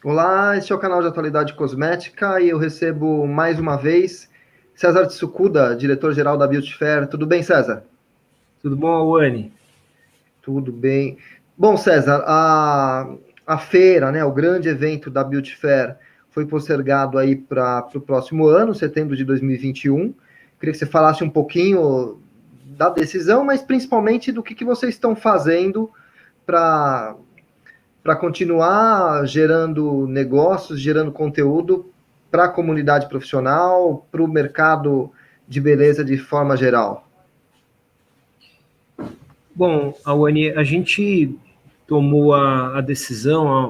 Olá, este é o canal de atualidade cosmética e eu recebo mais uma vez César Tsukuda, diretor-geral da Beauty Fair. Tudo bem, César? Tudo bom, Awane? Tudo bem. Bom, César, a feira, né, o grande evento da Beauty Fair foi postergado aí para o próximo ano, setembro de 2021. Queria que você falasse um pouquinho da decisão, mas principalmente do que vocês estão fazendo para continuar gerando negócios, gerando conteúdo para a comunidade profissional, para o mercado de beleza de forma geral? Bom, Awane, a gente tomou a decisão há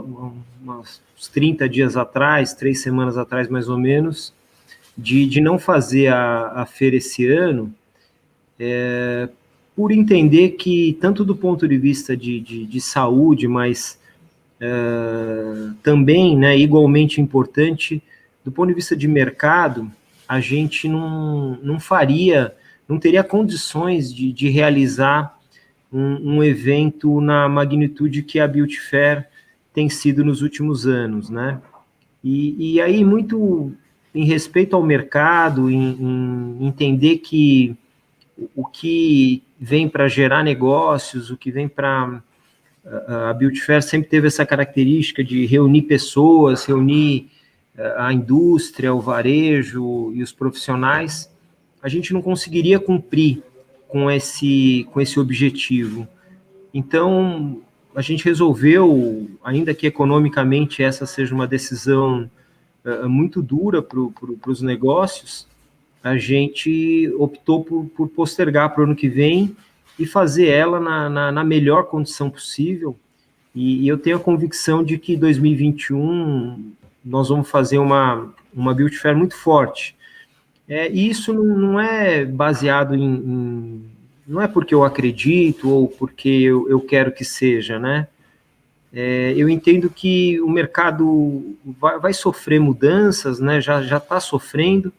uns 30 dias atrás, 3 semanas atrás mais ou menos, de não fazer a feira esse ano, por entender que, tanto do ponto de vista de saúde, mas também, né, igualmente importante, do ponto de vista de mercado, a gente não teria condições de realizar um evento na magnitude que a Beauty Fair tem sido nos últimos anos, né? E aí, muito em respeito ao mercado, em entender que o que vem para gerar negócios, o que vem para... A Beauty Fair sempre teve essa característica de reunir pessoas, reunir a indústria, o varejo e os profissionais. A gente não conseguiria cumprir com esse objetivo. Então, a gente resolveu, ainda que economicamente essa seja uma decisão muito dura para os negócios, a gente optou por postergar para o ano que vem e fazer ela na melhor condição possível. E eu tenho a convicção de que 2021 nós vamos fazer uma Beauty Fair muito forte. E isso não é baseado não é porque eu acredito ou porque eu quero que seja, né? Eu entendo que o mercado vai sofrer mudanças, né? Já está sofrendo,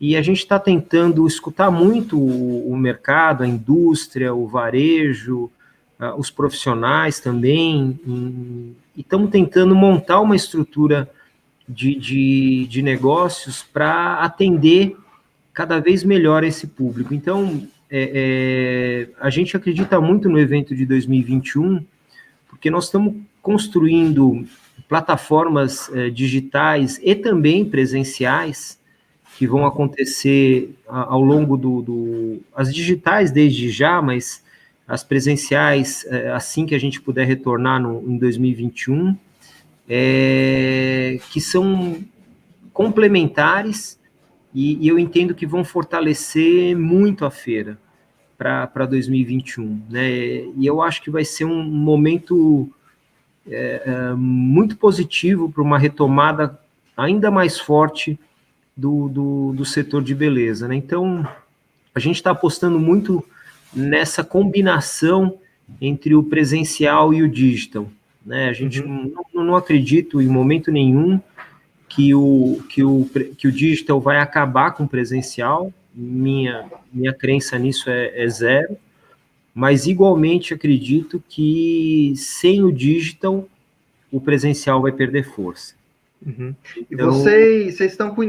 e a gente está tentando escutar muito o mercado, a indústria, o varejo, os profissionais também, e estamos tentando montar uma estrutura de negócios para atender cada vez melhor esse público. Então, a gente acredita muito no evento de 2021, porque nós estamos construindo plataformas digitais e também presenciais que vão acontecer ao longo as digitais desde já, mas as presenciais assim que a gente puder retornar em 2021, que são complementares e eu entendo que vão fortalecer muito a feira para 2021, né? E eu acho que vai ser um momento muito positivo para uma retomada ainda mais forte do setor de beleza, né? Então, a gente está apostando muito nessa combinação entre o presencial e o digital, né? A gente não acredita em momento nenhum que o digital vai acabar com o presencial. Minha crença nisso é zero, mas igualmente acredito que sem o digital o presencial vai perder força. Uhum. E Então, vocês estão com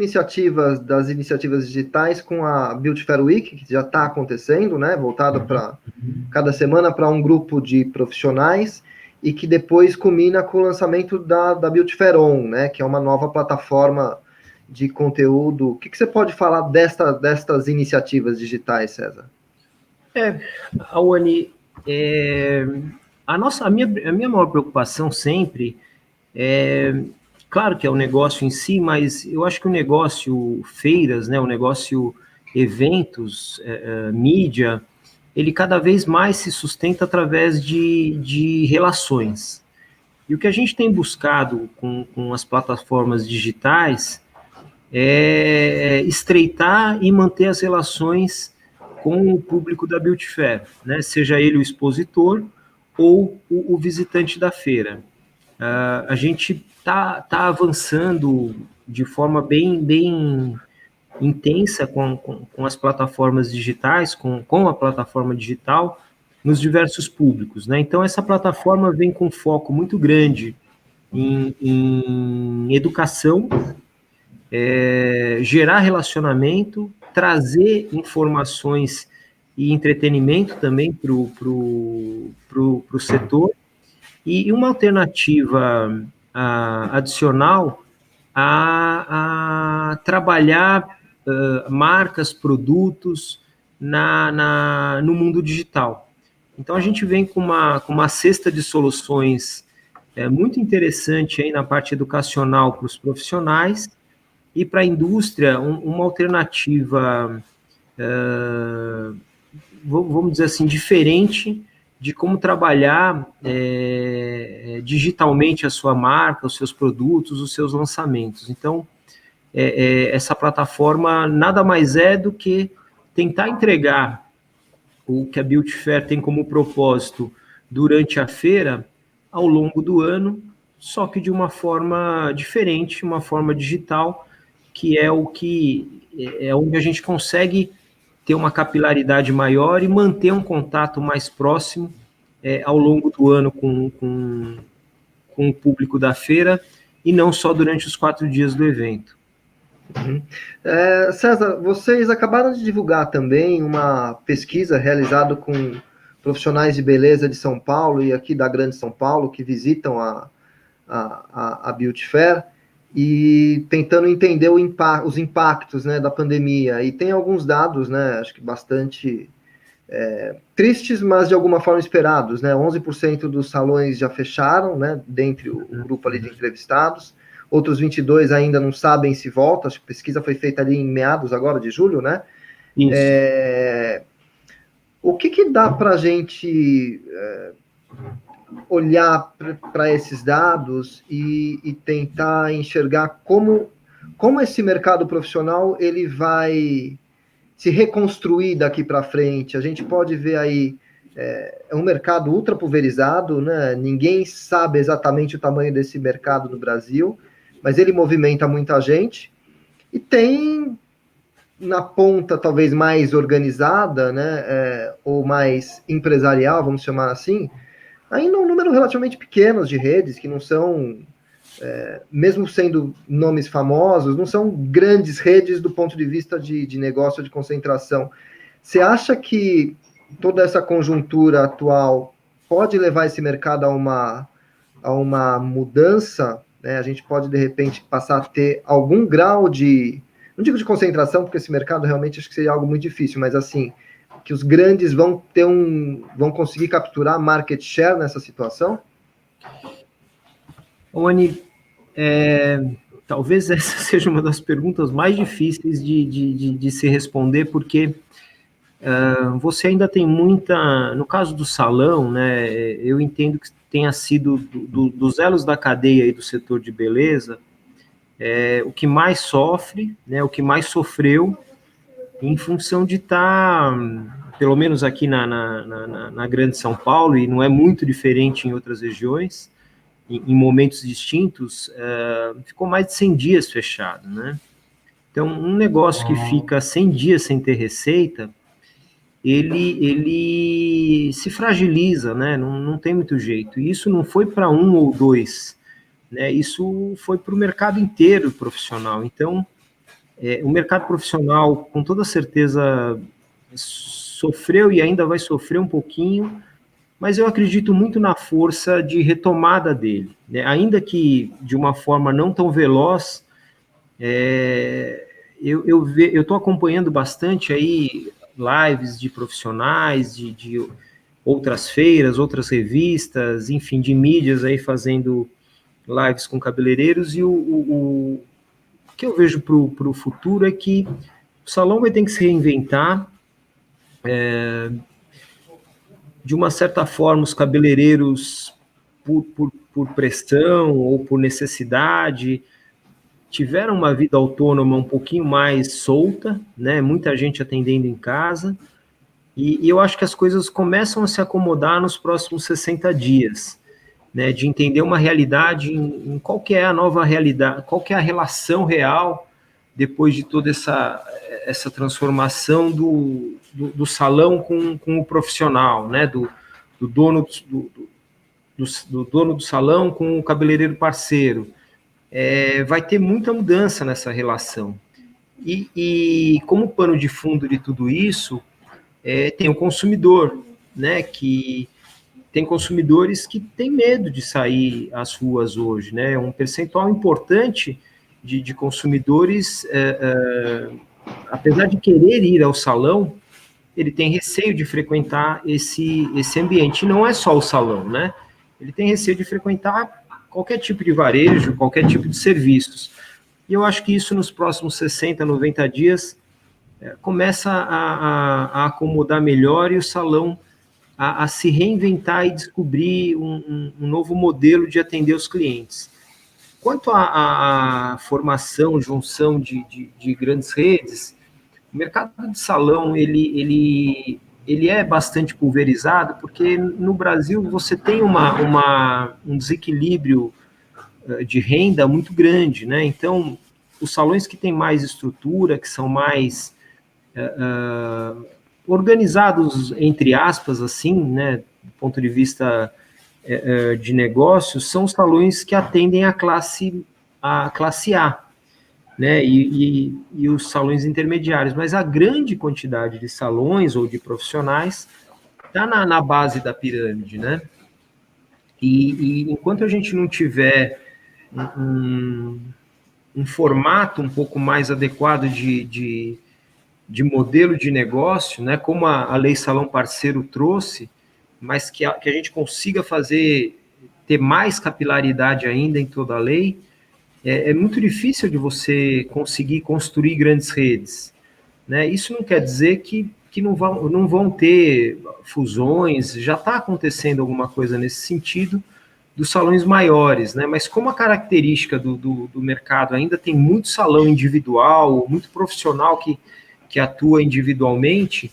das iniciativas digitais com a Beauty Fair Week, que já está acontecendo, né? Voltada para cada semana para um grupo de profissionais e que depois culmina com o lançamento da Beauty Fair On, né? Que é uma nova plataforma de conteúdo. O que você pode falar destas iniciativas digitais, César? Awane, a minha maior preocupação sempre claro que é o negócio em si, mas eu acho que o negócio feiras, né, o negócio eventos, mídia, ele cada vez mais se sustenta através de relações. E o que a gente tem buscado com as plataformas digitais é estreitar e manter as relações com o público da Beauty Fair, né? Seja ele o expositor ou o visitante da feira. A gente tá avançando de forma bem intensa com as plataformas digitais, com a plataforma digital, nos diversos públicos, né? Então, essa plataforma vem com foco muito grande em educação, gerar relacionamento, trazer informações e entretenimento também para o setor, e uma alternativa adicional a trabalhar marcas, produtos no mundo digital. Então, a gente vem com uma cesta de soluções muito interessante aí na parte educacional para os profissionais, e para a indústria uma alternativa, vamos dizer assim, diferente de como trabalhar digitalmente a sua marca, os seus produtos, os seus lançamentos. Então, essa plataforma nada mais é do que tentar entregar o que a Beauty Fair tem como propósito durante a feira, ao longo do ano, só que de uma forma diferente, uma forma digital, que é onde a gente consegue ter uma capilaridade maior e manter um contato mais próximo ao longo do ano com o público da feira, e não só durante os 4 dias do evento. Uhum. César, vocês acabaram de divulgar também uma pesquisa realizada com profissionais de beleza de São Paulo e aqui da Grande São Paulo, que visitam a Beauty Fair, e tentando entender os impactos, né, da pandemia. E tem alguns dados, né, acho que bastante tristes, mas de alguma forma esperados, né? 11% dos salões já fecharam, né, dentre o grupo ali de entrevistados. Outros 22 ainda não sabem se volta. Acho que a pesquisa foi feita ali em meados agora de julho, né? Isso. O que dá para a gente olhar para esses dados e tentar enxergar como esse mercado profissional ele vai se reconstruir daqui para frente? A gente pode ver aí um mercado ultra pulverizado, né? Ninguém sabe exatamente o tamanho desse mercado no Brasil, mas ele movimenta muita gente, e tem na ponta talvez mais organizada, né, ou mais empresarial, vamos chamar assim, ainda um número relativamente pequeno de redes, que não são, mesmo sendo nomes famosos, não são grandes redes do ponto de vista de negócio, de concentração. Você acha que toda essa conjuntura atual pode levar esse mercado a uma mudança, né? A gente pode, de repente, passar a ter algum grau de, não digo de concentração, porque esse mercado realmente acho que seria algo muito difícil, mas assim, que os grandes vão conseguir capturar market share nessa situação? Oni, talvez essa seja uma das perguntas mais difíceis de se responder, porque você ainda tem muita... No caso do salão, né, eu entendo que tenha sido dos elos da cadeia aí do setor de beleza, o que mais sofre, né, o que mais sofreu, em função de estar, pelo menos aqui na Grande São Paulo, e não é muito diferente em outras regiões, em momentos distintos, ficou mais de 100 dias fechado, né? Então, um negócio que fica 100 dias sem ter receita, ele se fragiliza, né? Não tem muito jeito. E isso não foi para um ou dois, né? Isso foi para o mercado inteiro profissional. Então, o mercado profissional, com toda certeza, sofreu e ainda vai sofrer um pouquinho, mas eu acredito muito na força de retomada dele, né? Ainda que de uma forma não tão veloz. Eu estou acompanhando bastante aí lives de profissionais, de outras feiras, outras revistas, enfim, de mídias aí fazendo lives com cabeleireiros, e o que eu vejo para o futuro é que o salão vai ter que se reinventar. De uma certa forma, os cabeleireiros, por pressão ou por necessidade, tiveram uma vida autônoma um pouquinho mais solta, né? Muita gente atendendo em casa, e eu acho que as coisas começam a se acomodar nos próximos 60 dias, né? De entender uma realidade, em qual que é a nova realidade, qual que é a relação real depois de toda essa transformação do salão com o profissional, né? Do dono do dono do salão com o cabeleireiro parceiro. Vai ter muita mudança nessa relação. E como pano de fundo de tudo isso, tem o consumidor, né, que tem consumidores que têm medo de sair às ruas hoje, né, um percentual importante de consumidores, apesar de querer ir ao salão, ele tem receio de frequentar esse ambiente. E não é só o salão, né? Ele tem receio de frequentar qualquer tipo de varejo, qualquer tipo de serviços. E eu acho que isso nos próximos 60, 90 dias começa a acomodar melhor e o salão a se reinventar e descobrir um novo modelo de atender os clientes. Quanto à formação, junção de grandes redes, o mercado de salão ele é bastante pulverizado, porque no Brasil você tem um desequilíbrio de renda muito grande, né? Então, os salões que têm mais estrutura, que são mais organizados, entre aspas, assim, né, do ponto de vista de negócios, são os salões que atendem a classe A, né, e os salões intermediários, mas a grande quantidade de salões ou de profissionais está na base da pirâmide, né? E enquanto a gente não tiver um formato um pouco mais adequado de modelo de negócio, né, como a Lei Salão Parceiro trouxe, mas que a gente consiga ter mais capilaridade ainda em toda a lei, é muito difícil de você conseguir construir grandes redes, né? Isso não quer dizer que não vão ter fusões, já está acontecendo alguma coisa nesse sentido dos salões maiores, né? Mas como a característica do mercado ainda tem muito salão individual, muito profissional que atua individualmente,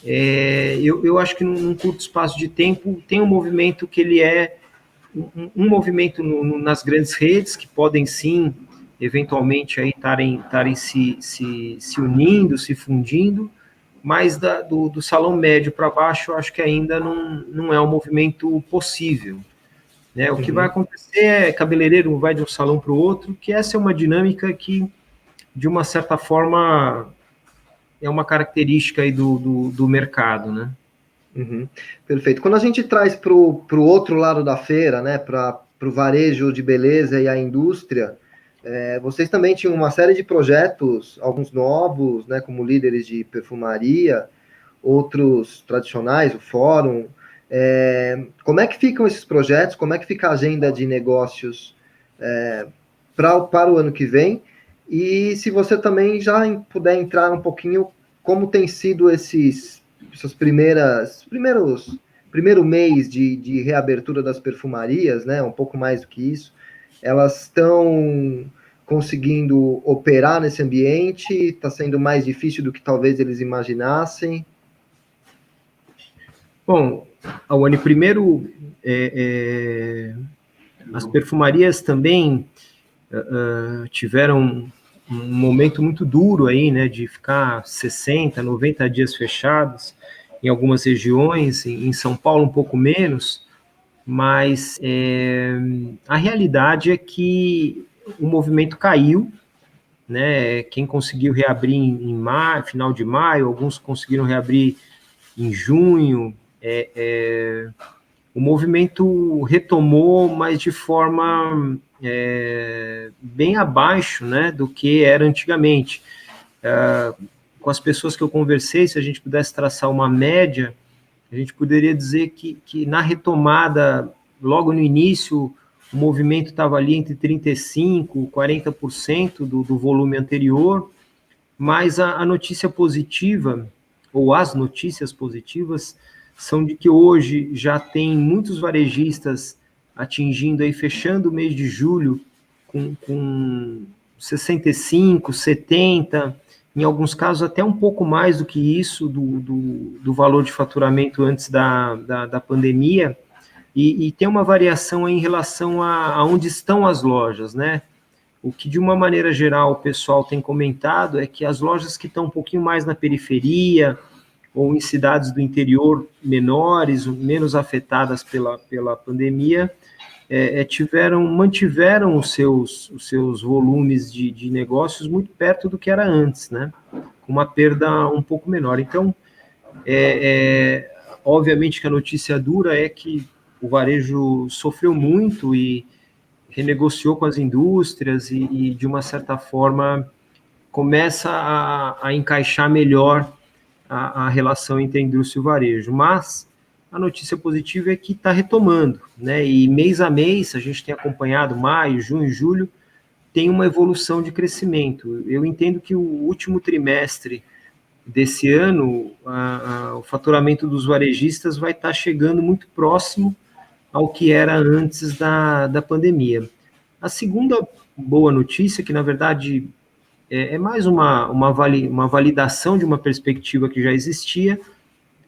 eu acho que num curto espaço de tempo tem um movimento que ele um movimento nas grandes redes, que podem sim, eventualmente, estarem se unindo, se fundindo, mas do salão médio para baixo, eu acho que ainda não é um movimento possível. Né? O que vai acontecer é cabeleireiro vai de um salão para o outro, que essa é uma dinâmica que, de uma certa forma, é uma característica aí do mercado, né? Uhum. Perfeito. Quando a gente traz para o outro lado da feira, né, para o varejo de beleza e a indústria, vocês também tinham uma série de projetos, alguns novos, né, como líderes de perfumaria, outros tradicionais, o fórum. Como é que ficam esses projetos? Como é que fica a agenda de negócios para o ano que vem? E se você também já puder entrar um pouquinho como tem sido essas primeiro mês de reabertura das perfumarias, né? Um pouco mais do que isso, elas estão conseguindo operar nesse ambiente? Está sendo mais difícil do que talvez eles imaginassem? Bom, Awane, primeiro, as perfumarias também tiveram um momento muito duro aí, né, de ficar 60, 90 dias fechados em algumas regiões, em São Paulo um pouco menos, mas a realidade é que o movimento caiu, né, quem conseguiu reabrir em maio, final de maio, alguns conseguiram reabrir em junho, o movimento retomou, mas de forma bem abaixo, né, do que era antigamente. Com as pessoas que eu conversei, se a gente pudesse traçar uma média, a gente poderia dizer que na retomada, logo no início, o movimento estava ali entre 35% e 40% do volume anterior, mas a notícia positiva, ou as notícias positivas, são de que hoje já tem muitos varejistas atingindo aí, fechando o mês de julho com 65, 70, em alguns casos até um pouco mais do que isso, do valor de faturamento antes da pandemia, e tem uma variação aí em relação a onde estão as lojas, né? O que, de uma maneira geral, o pessoal tem comentado é que as lojas que estão um pouquinho mais na periferia, ou em cidades do interior menores, menos afetadas pela pandemia, mantiveram os seus volumes de negócios muito perto do que era antes, né? Com uma perda um pouco menor. Então, obviamente que a notícia dura é que o varejo sofreu muito e renegociou com as indústrias e de uma certa forma, começa a encaixar melhor a relação entre a indústria e o varejo. Mas a notícia positiva é que está retomando, né? E mês a mês, a gente tem acompanhado maio, junho, julho, tem uma evolução de crescimento. Eu entendo que o último trimestre desse ano, o faturamento dos varejistas vai estar chegando muito próximo ao que era antes da pandemia. A segunda boa notícia, que na verdade é mais uma validação de uma perspectiva que já existia,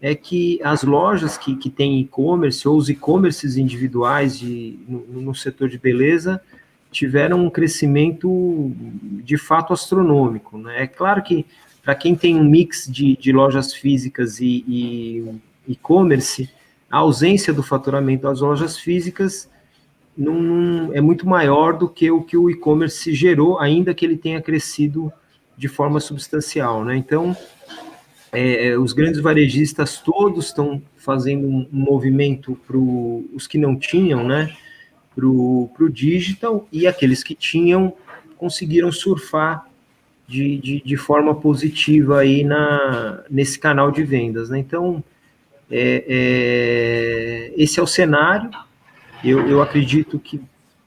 é que as lojas que têm e-commerce, ou os e-commerces individuais no setor de beleza, tiveram um crescimento de fato astronômico, né? É claro que para quem tem um mix de lojas físicas e e-commerce, a ausência do faturamento das lojas físicas é muito maior do que o e-commerce gerou, ainda que ele tenha crescido de forma substancial, né? Então, os grandes varejistas todos estão fazendo um movimento para os que não tinham, né? Para o digital, e aqueles que tinham conseguiram surfar de forma positiva aí nesse canal de vendas, né? Então, esse é o cenário. Eu acredito que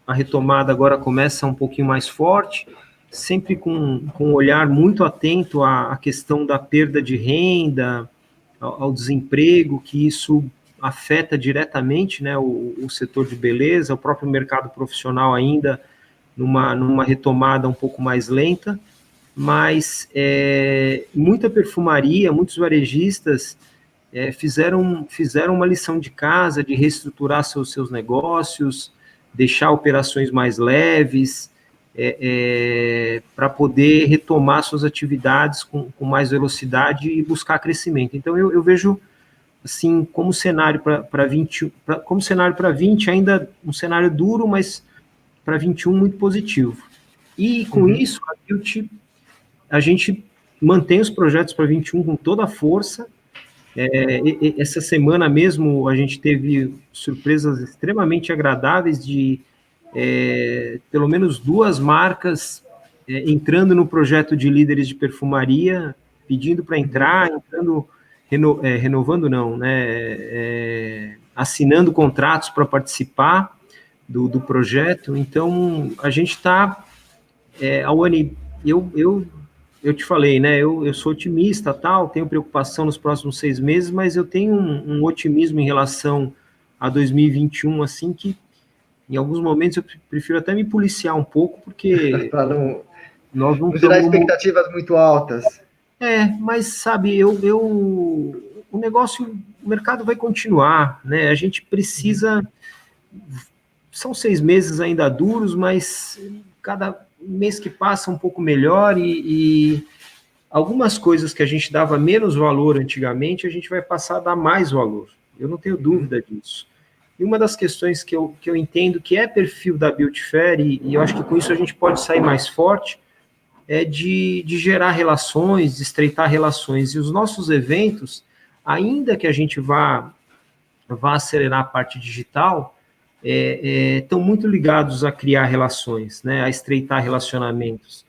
a retomada agora começa um pouquinho mais forte, sempre com um olhar muito atento à questão da perda de renda, ao desemprego, que isso afeta diretamente, né, o setor de beleza, o próprio mercado profissional ainda numa retomada um pouco mais lenta, mas muita perfumaria, muitos varejistas fizeram uma lição de casa de reestruturar seus negócios, deixar operações mais leves, para poder retomar suas atividades com mais velocidade e buscar crescimento. Então, eu vejo, assim, como cenário para 20, como cenário para 20, ainda um cenário duro, mas para 21 muito positivo. E com isso, a gente mantém os projetos para 21 com toda a força. Essa semana mesmo a gente teve surpresas extremamente agradáveis de pelo menos 2 marcas entrando no projeto de líderes de perfumaria, pedindo para entrar, renovando não, né, assinando contratos para participar do projeto. Então, a gente está, Awane, eu te falei, né, eu sou otimista, tal, tenho preocupação nos próximos 6 meses, mas eu tenho um otimismo em relação a 2021, assim, que em alguns momentos eu prefiro até me policiar um pouco, porque para não nós não gerar estamos... expectativas muito altas. Mas sabe, o negócio, o mercado vai continuar, né? A gente precisa... São 6 meses ainda duros, mas cada mês que passa um pouco melhor e algumas coisas que a gente dava menos valor antigamente, a gente vai passar a dar mais valor. Eu não tenho dúvida disso. E uma das questões que eu entendo que é perfil da Beauty Fair, e eu acho que com isso a gente pode sair mais forte, é de gerar relações, de estreitar relações. E os nossos eventos, ainda que a gente vá acelerar a parte digital, estão muito ligados a criar relações, né, a estreitar relacionamentos.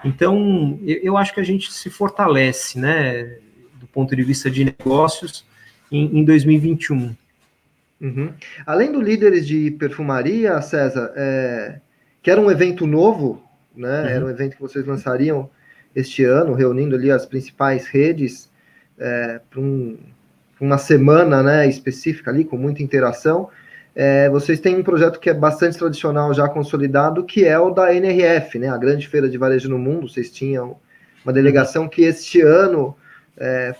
Então, eu acho que a gente se fortalece, né, do ponto de vista de negócios, em 2021. Uhum. Além do Líderes de Perfumaria, César, que era um evento novo, né? Era um evento que vocês lançariam este ano, reunindo ali as principais redes para uma semana, né, específica ali, com muita interação. Vocês têm um projeto que é bastante tradicional, já consolidado, que é o da NRF, né? A grande feira de varejo no mundo. Vocês tinham uma delegação que este ano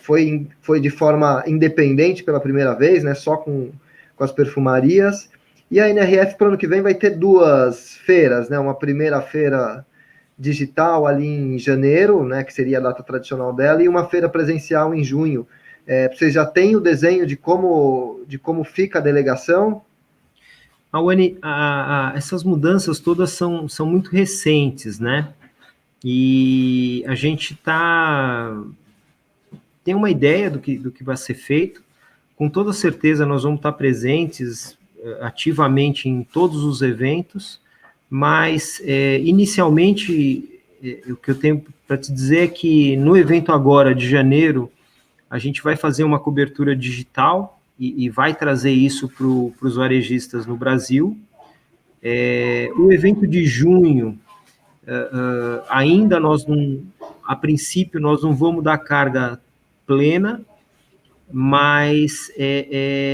foi de forma independente pela primeira vez, né? Só com as perfumarias, e a NRF para o ano que vem vai ter 2 feiras, né? Uma primeira feira digital ali em janeiro, né? Que seria a data tradicional dela, e uma feira presencial em junho. Vocês já têm o desenho de como fica a delegação? Wani, essas mudanças todas são muito recentes, né? E a gente tem uma ideia do que vai ser feito. Com toda certeza, nós vamos estar presentes ativamente em todos os eventos, mas inicialmente o que eu tenho para te dizer é que no evento agora de janeiro, a gente vai fazer uma cobertura digital e vai trazer isso para os varejistas no Brasil. O evento de junho, ainda nós não, a princípio, nós não vamos dar carga plena, mas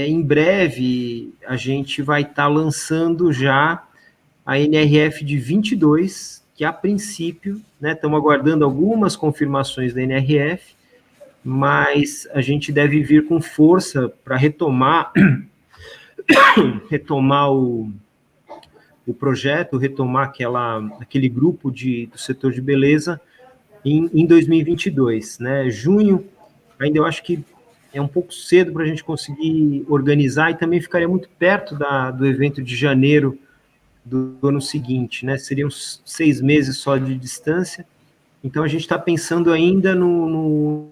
em breve a gente vai estar lançando já a NRF de 22, que a princípio, né, estamos aguardando algumas confirmações da NRF, mas a gente deve vir com força para retomar o projeto, retomar aquele grupo do setor de beleza em 2022, né? Junho, ainda eu acho que é um pouco cedo para a gente conseguir organizar e também ficaria muito perto do evento de janeiro do ano seguinte, né? Seriam 6 meses só de distância. Então a gente está pensando ainda no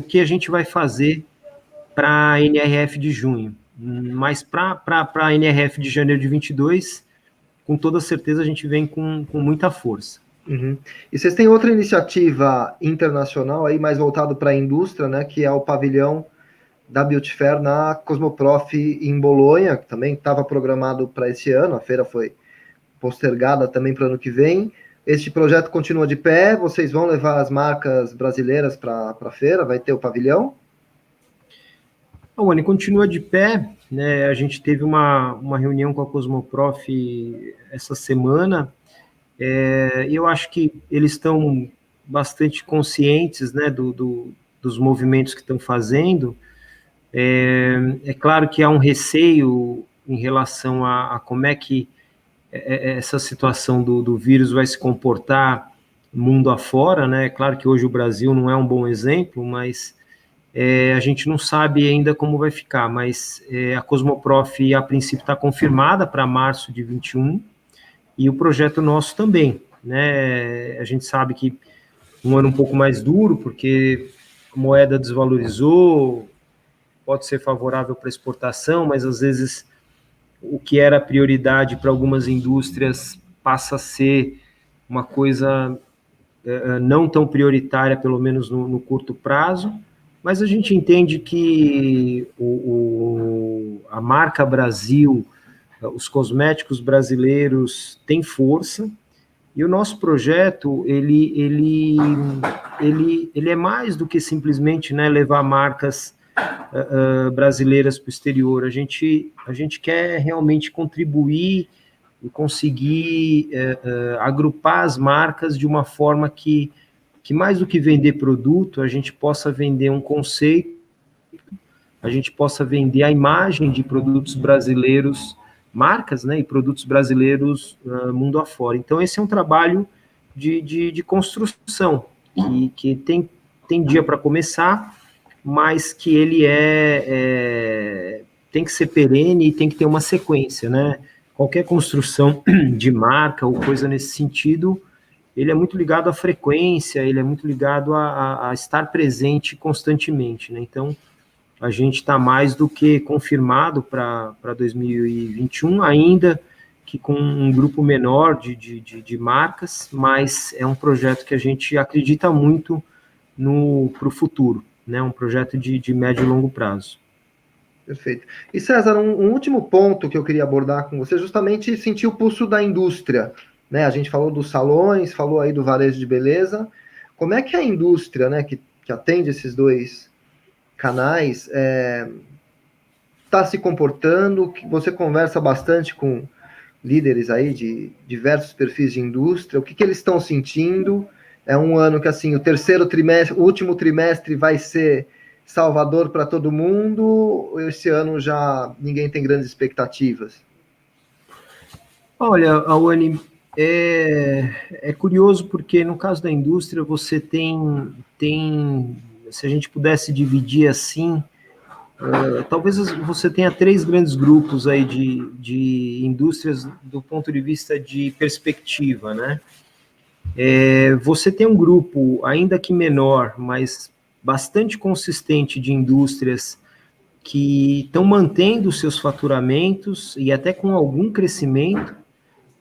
que a gente vai fazer para a NRF de junho. Mas para a NRF de janeiro de 22, com toda certeza a gente vem com muita força. Uhum. E vocês têm outra iniciativa internacional aí, mais voltado para a indústria, né, que é o pavilhão da Beauty Fair na Cosmoprof em Bolonha, que também estava programado para esse ano, a feira foi postergada também para o ano que vem. Este projeto continua de pé, vocês vão levar as marcas brasileiras para a feira, vai ter o pavilhão? A Wani continua de pé, né? A gente teve uma reunião com a Cosmoprof essa semana, e eu acho que eles estão bastante conscientes, né, dos movimentos que estão fazendo. É claro que há um receio em relação a como é que essa situação do vírus vai se comportar mundo afora, né? É claro que hoje o Brasil não é um bom exemplo, mas a gente não sabe ainda como vai ficar, mas a Cosmoprof, a princípio, está confirmada para março de 21, e o projeto nosso também, né? A gente sabe que um ano um pouco mais duro, porque a moeda desvalorizou, pode ser favorável para exportação, mas às vezes o que era prioridade para algumas indústrias passa a ser uma coisa não tão prioritária, pelo menos no curto prazo, mas a gente entende que a marca Brasil, os cosméticos brasileiros têm força, e o nosso projeto, ele é mais do que simplesmente, né, levar marcas brasileiras para o exterior. A gente quer realmente contribuir e conseguir agrupar as marcas de uma forma que mais do que vender produto, a gente possa vender um conceito, a gente possa vender a imagem de produtos brasileiros, marcas, né, e produtos brasileiros mundo afora. Então, esse é um trabalho de construção, que tem dia para começar, mas que ele tem que ser perene e tem que ter uma sequência, né? Qualquer construção de marca ou coisa nesse sentido, ele é muito ligado à frequência, ele é muito ligado a estar presente constantemente, né? Então, a gente está mais do que confirmado para 2021, ainda que com um grupo menor de marcas, mas é um projeto que a gente acredita muito para o futuro, né? Um projeto de médio e longo prazo. Perfeito. E César, um último ponto que eu queria abordar com você, justamente sentir o pulso da indústria, né? A gente falou dos salões, falou aí do varejo de beleza. Como é que a indústria, né, que atende esses dois canais, está se comportando? Você conversa bastante com líderes aí de diversos perfis de indústria, o que eles estão sentindo? É um ano que, assim, o último trimestre vai ser salvador para todo mundo, esse ano já ninguém tem grandes expectativas? Olha, Awane, é curioso porque no caso da indústria você tem se a gente pudesse dividir assim, talvez você tenha 3 grandes grupos aí de indústrias do ponto de vista de perspectiva, né? Você tem um grupo, ainda que menor, mas bastante consistente de indústrias que estão mantendo seus faturamentos e até com algum crescimento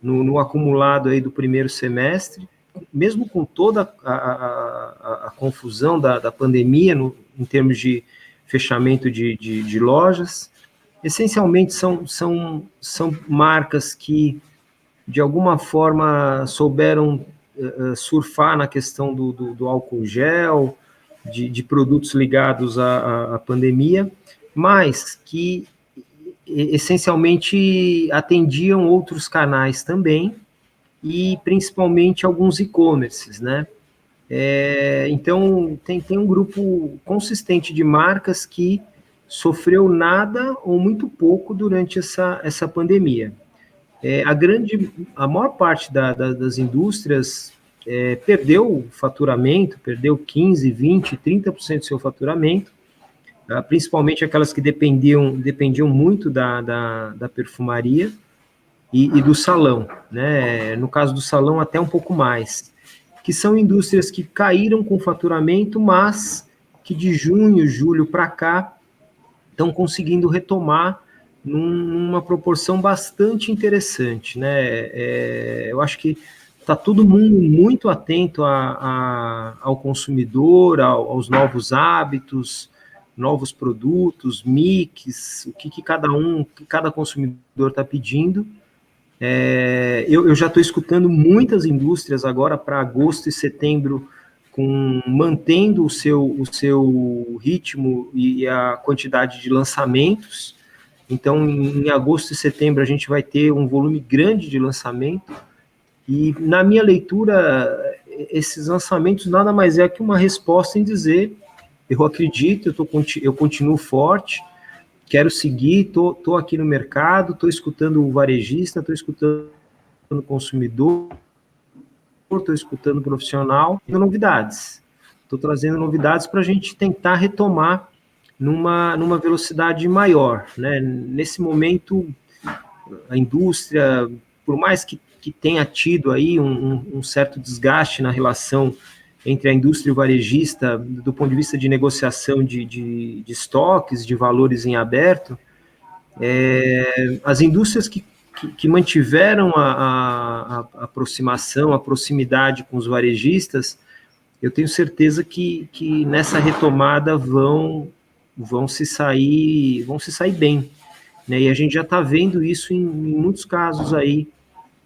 no acumulado aí do primeiro semestre, mesmo com toda a confusão da pandemia em termos de fechamento de lojas. Essencialmente são marcas que, de alguma forma, souberam surfar na questão do álcool gel, de produtos ligados à pandemia, mas que essencialmente atendiam outros canais também, e principalmente alguns e-commerces, né? Então, tem um grupo consistente de marcas que sofreu nada ou muito pouco durante essa pandemia. A maior parte das indústrias perdeu faturamento, perdeu 15%, 20%, 30% do seu faturamento, principalmente aquelas que dependiam muito da perfumaria e do salão, né? No caso do salão, até um pouco mais, que são indústrias que caíram com faturamento, mas que de junho, julho para cá estão conseguindo retomar numa proporção bastante interessante, né? Eu acho que está todo mundo muito atento ao consumidor, aos novos hábitos, novos produtos, mix, o que cada consumidor está pedindo. Eu já estou escutando muitas indústrias agora para agosto e setembro, mantendo o seu ritmo e a quantidade de lançamentos. Então, em agosto e setembro, a gente vai ter um volume grande de lançamento. E, na minha leitura, esses lançamentos nada mais é que uma resposta em dizer: eu acredito, eu continuo forte, quero seguir, estou aqui no mercado, estou escutando o varejista, estou escutando o consumidor, estou escutando o profissional, e novidades. Estou trazendo novidades para a gente tentar retomar numa velocidade maior, né? Nesse momento, a indústria, por mais que tenha tido aí um certo desgaste na relação entre a indústria e o varejista, do ponto de vista de negociação de estoques, de valores em aberto, as indústrias que mantiveram a aproximação, a proximidade com os varejistas, eu tenho certeza que nessa retomada vão se sair bem, né? E a gente já está vendo isso em muitos casos aí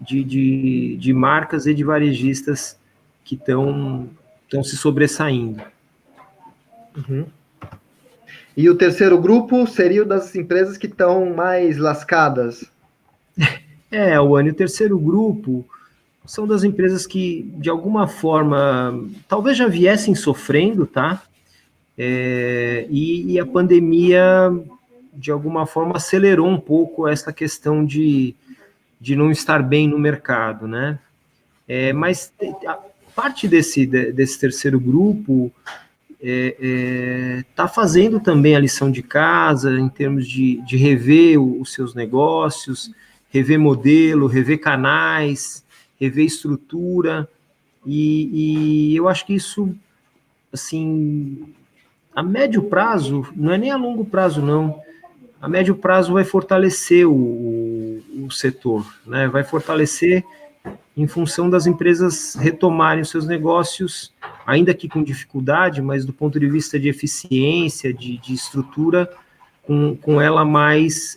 de marcas e de varejistas que estão se sobressaindo. Uhum. E o terceiro grupo seria o das empresas que estão mais lascadas? Wani, o terceiro grupo são das empresas que, de alguma forma, talvez já viessem sofrendo, tá? E a pandemia, de alguma forma, acelerou um pouco essa questão de não estar bem no mercado, né? Mas parte desse terceiro grupo está fazendo também a lição de casa, em termos de rever os seus negócios, rever modelo, rever canais, rever estrutura, e eu acho que isso, assim, a médio prazo, não é nem a longo prazo, não, a médio prazo vai fortalecer o setor, né? Vai fortalecer em função das empresas retomarem os seus negócios, ainda que com dificuldade, mas do ponto de vista de eficiência, de estrutura, com ela mais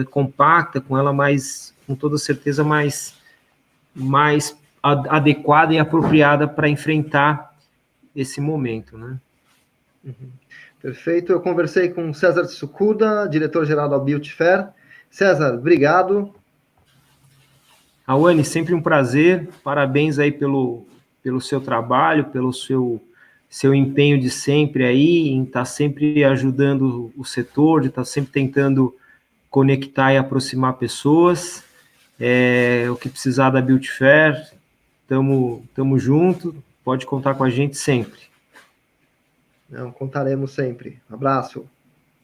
compacta, com ela mais, com toda certeza, mais adequada e apropriada para enfrentar esse momento, né? Uhum. Perfeito. Eu conversei com César Tsukuda, diretor-geral da Beauty Fair. César, obrigado. Awane, sempre um prazer. Parabéns aí pelo seu trabalho, pelo seu empenho de sempre aí, em estar sempre ajudando o setor, de estar sempre tentando conectar e aproximar pessoas. O que precisar da Beauty Fair, tamo junto, pode contar com a gente sempre. Não, contaremos sempre. Abraço.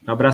Um abraço.